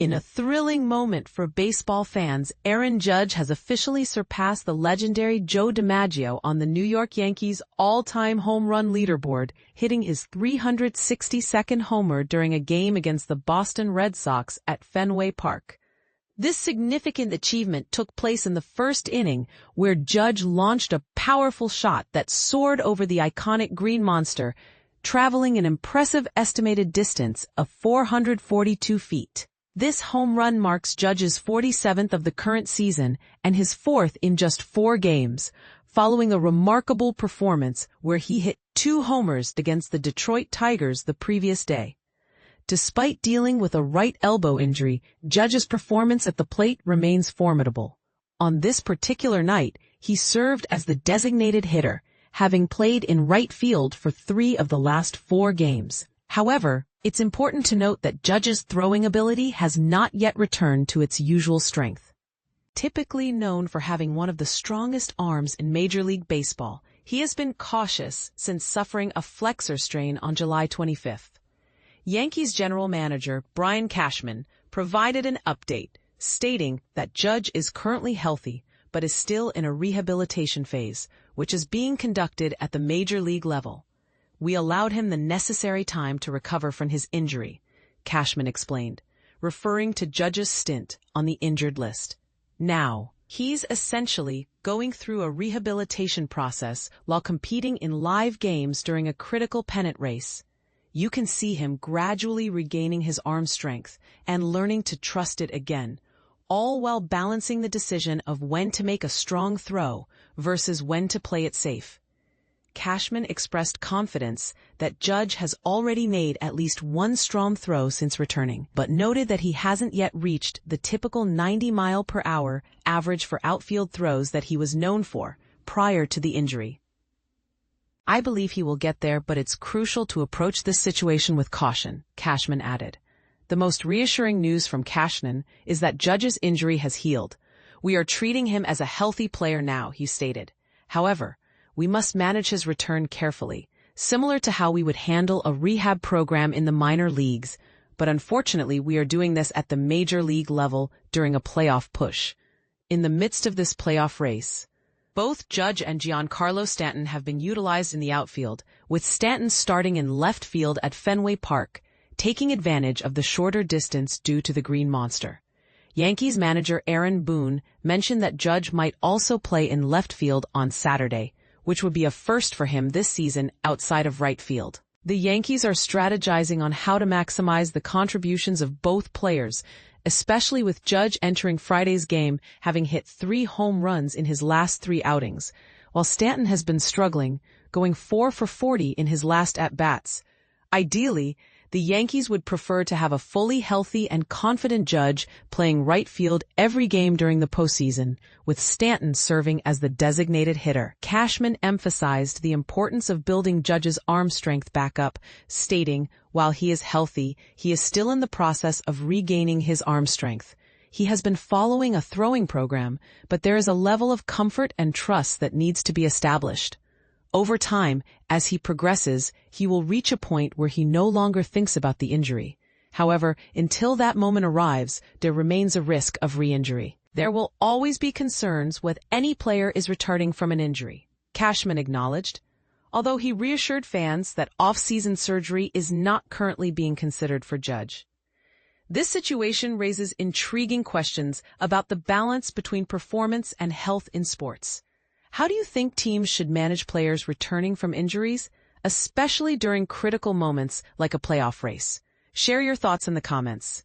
In a thrilling moment for baseball fans, Aaron Judge has officially surpassed the legendary Joe DiMaggio on the New York Yankees' all-time home run leaderboard, hitting his 362nd homer during a game against the Boston Red Sox at Fenway Park. This significant achievement took place in the first inning, where Judge launched a powerful shot that soared over the iconic Green Monster, traveling an impressive estimated distance of 442 feet. This home run marks Judge's 47th of the current season and his 4th in just 4 games, following a remarkable performance where he hit 2 homers against the Detroit Tigers the previous day. Despite dealing with a right elbow injury, Judge's performance at the plate remains formidable. On this particular night, he served as the designated hitter, having played in right field for 3 of the last 4 games. However, it's important to note that Judge's throwing ability has not yet returned to its usual strength. Typically known for having one of the strongest arms in Major League Baseball, he has been cautious since suffering a flexor strain on July 25th. Yankees general manager Brian Cashman provided an update, stating that Judge is currently healthy but is still in a rehabilitation phase, which is being conducted at the Major League level. "We allowed him the necessary time to recover from his injury," Cashman explained, referring to Judge's stint on the injured list. Now, he's essentially going through a rehabilitation process while competing in live games during a critical pennant race. You can see him gradually regaining his arm strength and learning to trust it again, all while balancing the decision of when to make a strong throw versus when to play it safe. Cashman expressed confidence that Judge has already made at least 1 strong throw since returning, but noted that he hasn't yet reached the typical 90-mile-per-hour average for outfield throws that he was known for prior to the injury. "I believe he will get there, but it's crucial to approach this situation with caution," Cashman added. The most reassuring news from Cashman is that Judge's injury has healed. "We are treating him as a healthy player now," he stated. However, we must manage his return carefully, similar to how we would handle a rehab program in the minor leagues, but unfortunately we are doing this at the major league level during a playoff push. In the midst of this playoff race, both Judge and Giancarlo Stanton have been utilized in the outfield, with Stanton starting in left field at Fenway Park, taking advantage of the shorter distance due to the Green Monster. Yankees manager Aaron Boone mentioned that Judge might also play in left field on Saturday, which would be a first for him this season outside of right field. The Yankees are strategizing on how to maximize the contributions of both players, especially with Judge entering Friday's game having hit 3 home runs in his last 3 outings, while Stanton has been struggling, going 4 for 40 in his last at-bats. Ideally, the Yankees would prefer to have a fully healthy and confident Judge playing right field every game during the postseason, with Stanton serving as the designated hitter. Cashman emphasized the importance of building Judge's arm strength back up, stating, "While he is healthy, he is still in the process of regaining his arm strength. He has been following a throwing program, but there is a level of comfort and trust that needs to be established. Over time, as he progresses, he will reach a point where he no longer thinks about the injury. However, until that moment arrives, there remains a risk of re-injury. There will always be concerns when any player is returning from an injury," Cashman acknowledged, although he reassured fans that off-season surgery is not currently being considered for Judge. This situation raises intriguing questions about the balance between performance and health in sports. How do you think teams should manage players returning from injuries, especially during critical moments like a playoff race? Share your thoughts in the comments.